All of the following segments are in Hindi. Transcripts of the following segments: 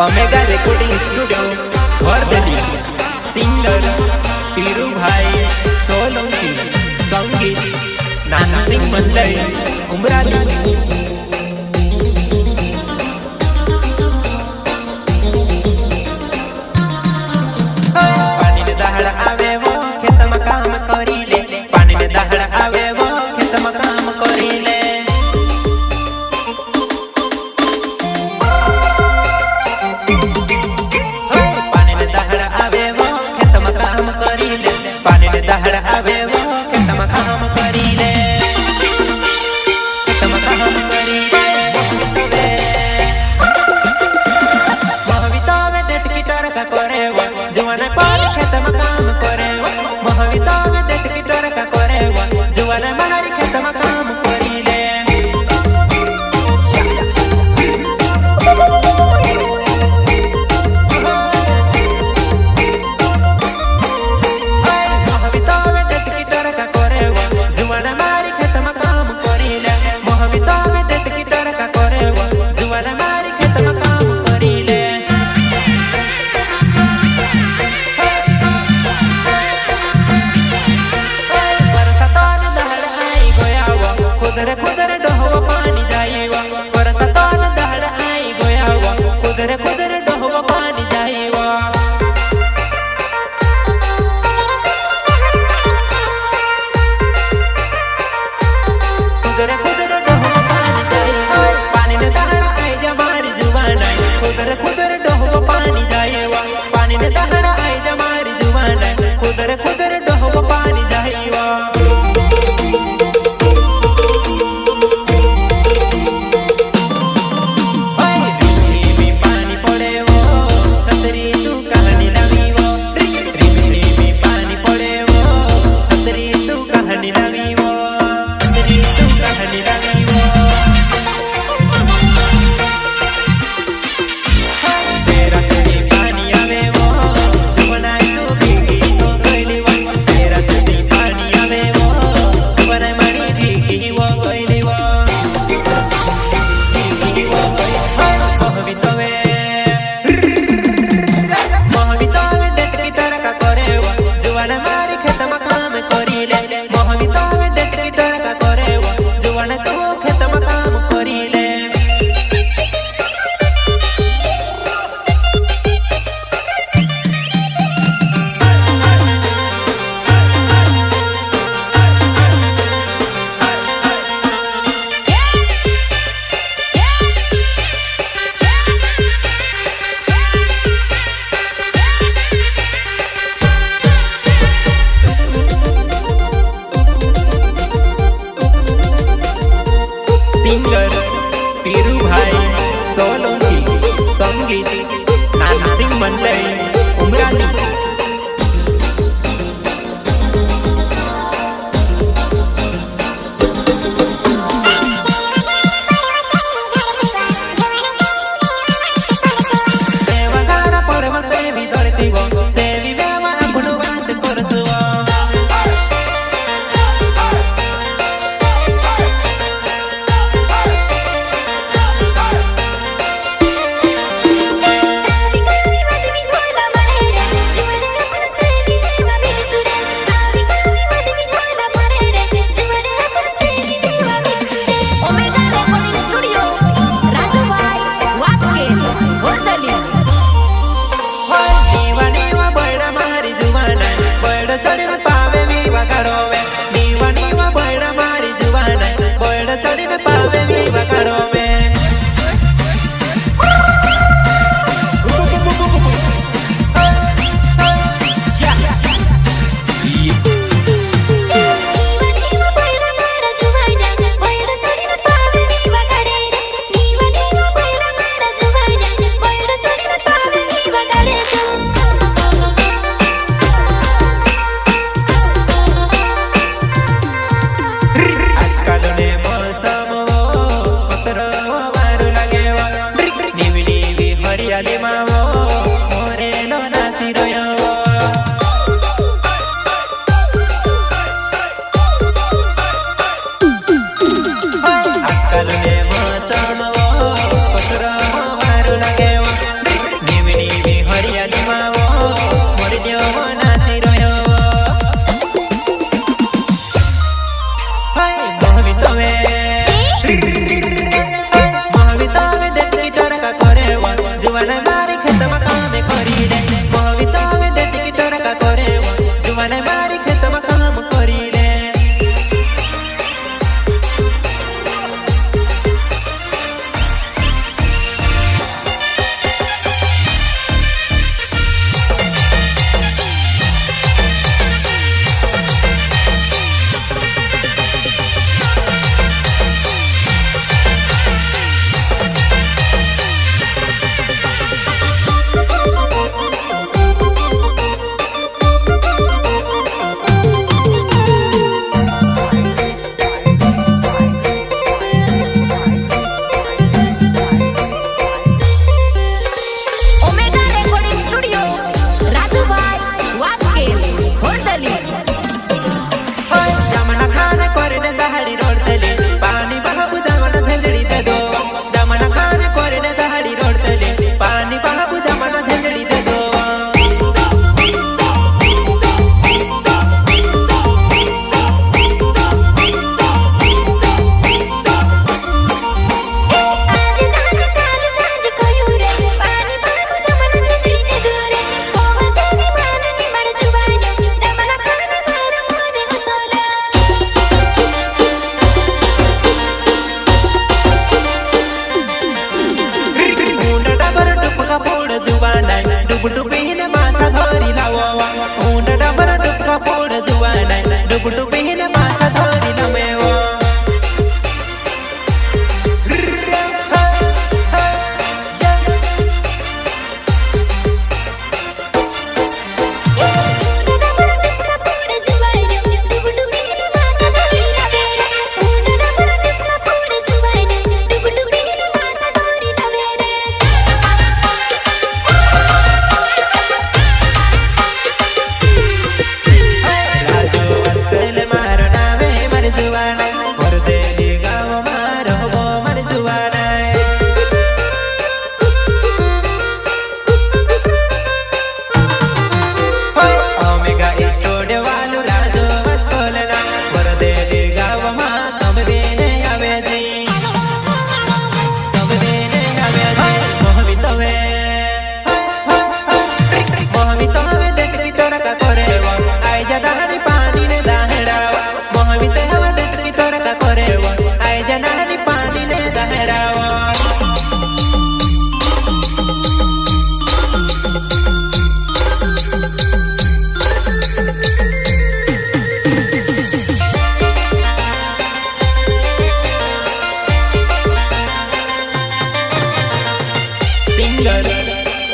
ओमेगा रिकॉर्डिंग स्टूडियो भरदली सिंगर पीरू भाई सोलंकी संगीत नाना सिंह मंडल उमराली पानी में दहड़ आवे वो खेत में काम करीले पानी में दहड़ आवे वो खेत में काम करीले पानी में दहड़ आवे वो खेत में काम करीले पानी में दहड़ आवे वो खेत में काम करीले खेत में काम करीले महाविता में डेट की टरका करे वो जुआन पार खेत में काम करे वो महाविता में डेट की टरका करे वो जुआन मारी खेत में काम करीले खुदर डोहवा पानी जाईवा बरसातान दहड़ आई गोयावा खुदर डोहवा पानी जाईवा खुदर डोहवा पानी जाईवा पानी में दहड़ आई जमारी जुबान आई खुदर डोहवा पानी जाईवा पानी में दहड़ आई जमारी जुबान आई खुदर डोहवा पानी जाईवा सिंगर पीरू भाई सोलंकी संगीत नाना सिंह मंडल उमराली डुबडु पहले माछा धोरी लमेवा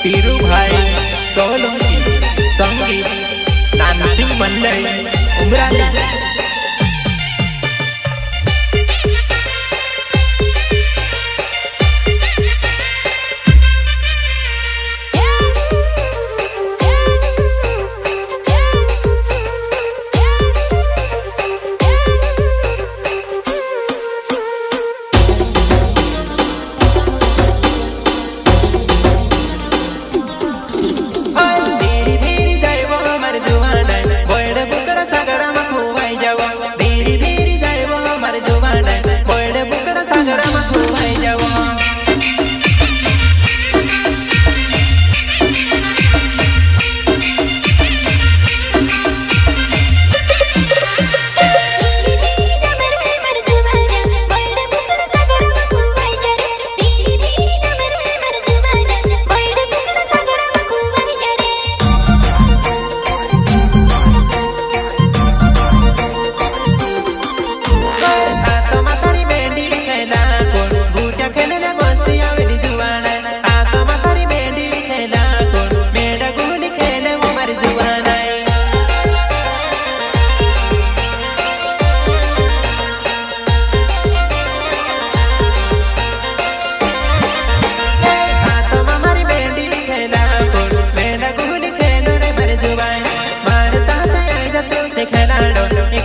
पीरू भाई सोलंकी संगीत नानसिंह मंडल उमरानी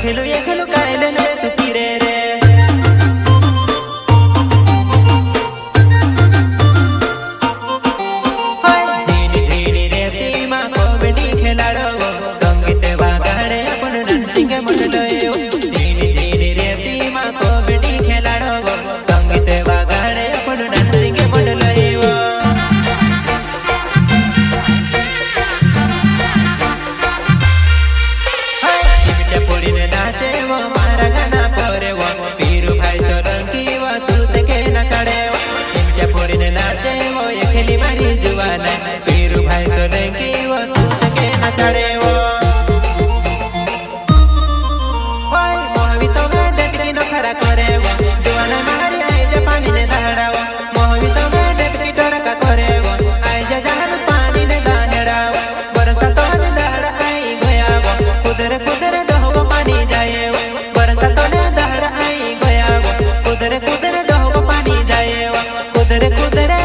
खेलो ये खेलो कायले ने तू पीरे रे धीरे धीरे रे टीमा कॉमेडी खेलाड़ो संगीत वागाड़े अपन डांसिंग मंडलो धीरे धीरे रे टीमा कॉमेडी खेलाड़ो संगीत वागाड़े अपन डांसिंग मंडलो मारा गाना पोरे वो पीरू भाई सोलंकी वो तू से के ना चढ़े वो चिमटा फोड़ी ने नाचे वो ये खेली मारी जुवाना पीरू भाई सोलंकी वो तू से के ना चढ़े वो ओए मोहवी तो गड्ढे की नो खरा करे वो जुवाना मारी आई जे पानी ने दहड़ा वो मोहवी तो गड्ढे की टोरा का करे वो आई जे जहर पानी ने दहड़ा वो बरसा तो दहड़ा आई गया वो कुदर कुदर डोहो पानी जाए वो कुदरे कुदरे डोहो पानी जाए कुदरे कुदरे